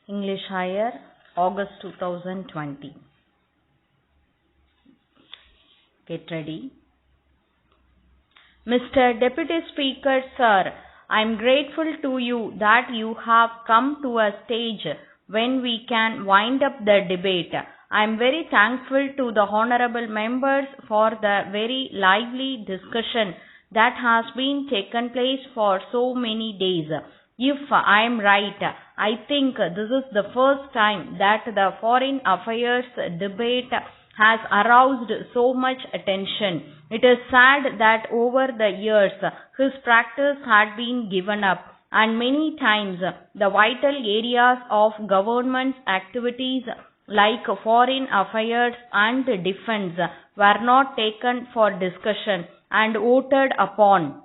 English Higher, August 2020. Get ready. Mr. Deputy Speaker, Sir, I am grateful to you that you have come to a stage when we can wind up the debate. I am very thankful to the honorable members for the very lively discussion that has been taken place for so many days. If I am right, I think this is the first time that the foreign affairs debate has aroused so much attention. It is sad that over the years his practice had been given up, and many times the vital areas of government's activities like foreign affairs and defense were not taken for discussion and voted upon.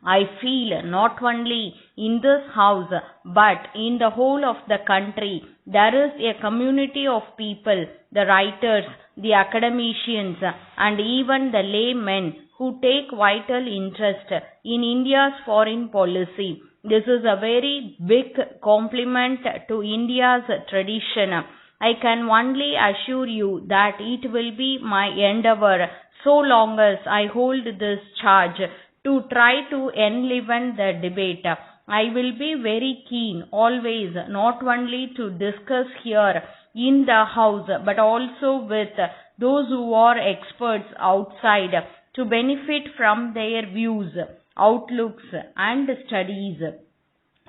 I feel not only in this house but in the whole of the country there is a community of people, the writers, the academicians and even the laymen who take vital interest in India's foreign policy. This is a very big compliment to India's tradition. I can only assure you that it will be my endeavor, so long as I hold this charge, to try to enliven the debate. I will be very keen always not only to discuss here in the house but also with those who are experts outside to benefit from their views, outlooks and studies.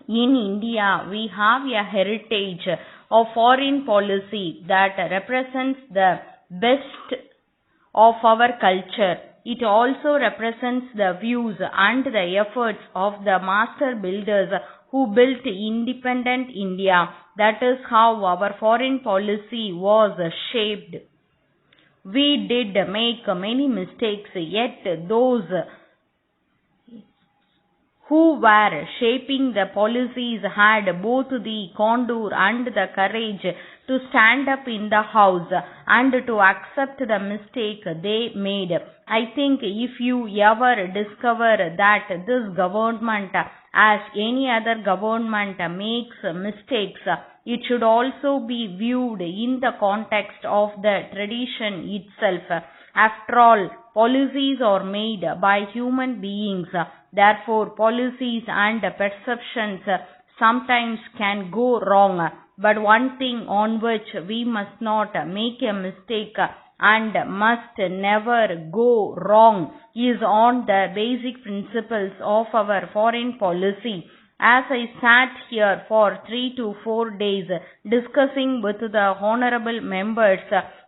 In India, we have a heritage of foreign policy that represents the best of our culture. It also represents the views and the efforts of the master builders who built independent India. That is how our foreign policy was shaped. We did make many mistakes, yet those who were shaping the policies had both the candor and the courage to stand up in the house and to accept the mistake they made. I think if you ever discover that this government, as any other government, makes mistakes, it should also be viewed in the context of the tradition itself. After all, policies are made by human beings. Therefore, policies and perceptions sometimes can go wrong. But one thing on which we must not make a mistake and must never go wrong is on the basic principles of our foreign policy. As I sat here for 3 to 4 days discussing with the honorable members,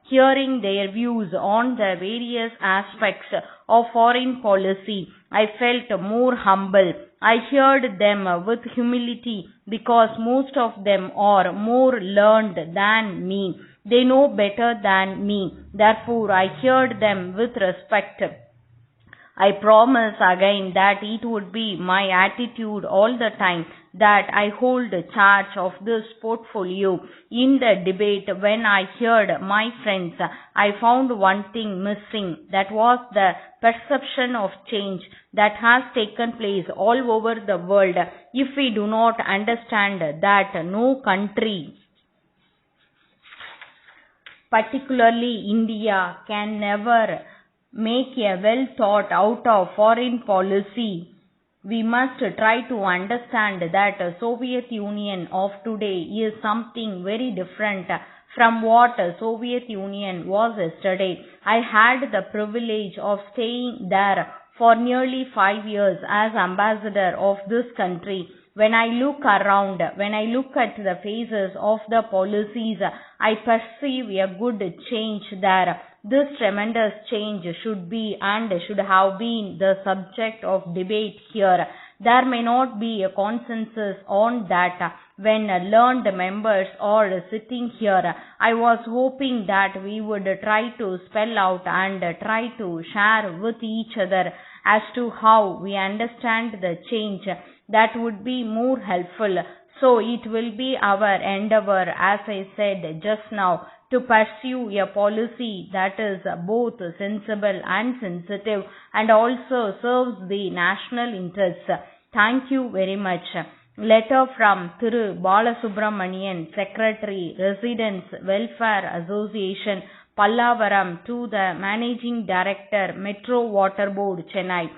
hearing their views on the various aspects of foreign policy, I felt more humble. I heard them with humility because most of them are more learned than me. They know better than me. Therefore, I heard them with respect. I promise again that it would be my attitude all the time that I hold charge of this portfolio. In the debate, when I heard my friends, I found one thing missing. That was the perception of change that has taken place all over the world. If we do not understand that no country, particularly India, can never make a well thought out of foreign policy, we must try to understand that the Soviet Union of today is something very different from what Soviet Union was yesterday. I had the privilege of staying there for nearly 5 years as ambassador of this country. When I look around, when I look at the faces of the policies, I perceive a good change there. This tremendous change should be and should have been the subject of debate here. There may not be a consensus on that when learned members are sitting here. I was hoping that we would try to spell out and try to share with each other as to how we understand the change. That would be more helpful. So it will be our endeavor, as I said just now, to pursue a policy that is both sensible and sensitive and also serves the national interests. Thank you very much. Letter from Thiru Balasubramanian, Secretary, Residents Welfare Association, Pallavaram, to the Managing Director, Metro Water Board, Chennai.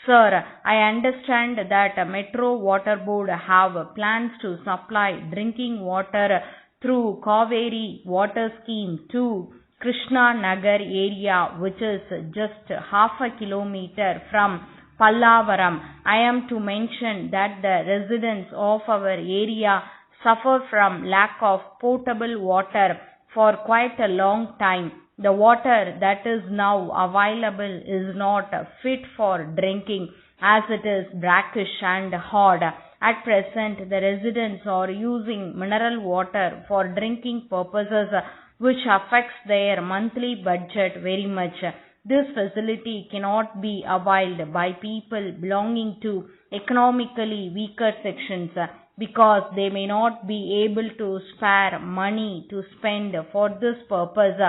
Sir, I understand that Metro Water Board have plans to supply drinking water through Kaveri Water Scheme to Krishna Nagar area, which is just half a kilometer from Pallavaram. I am to mention that the residents of our area suffer from lack of potable water for quite a long time. The water that is now available is not fit for drinking, as it is brackish and hard. At present, the residents are using mineral water for drinking purposes, which affects their monthly budget very much. This facility cannot be availed by people belonging to economically weaker sections because they may not be able to spare money to spend for this purpose.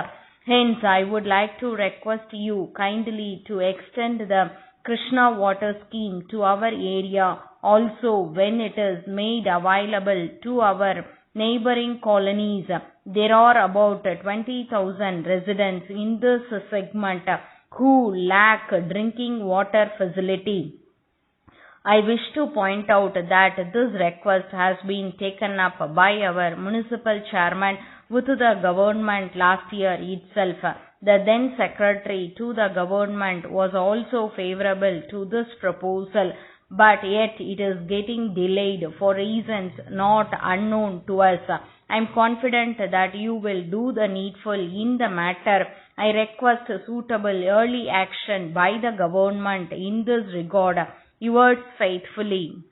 Hence, I would like to request you kindly to extend the Krishna water scheme to our area also when it is made available to our neighboring colonies. There are about 20,000 residents in this segment who lack drinking water facility. I wish to point out that this request has been taken up by our municipal chairman with the government last year itself. The then secretary to the government was also favorable to this proposal, but yet it is getting delayed for reasons not unknown to us. I am confident that you will do the needful in the matter. I request suitable early action by the government in this regard. Yours faithfully.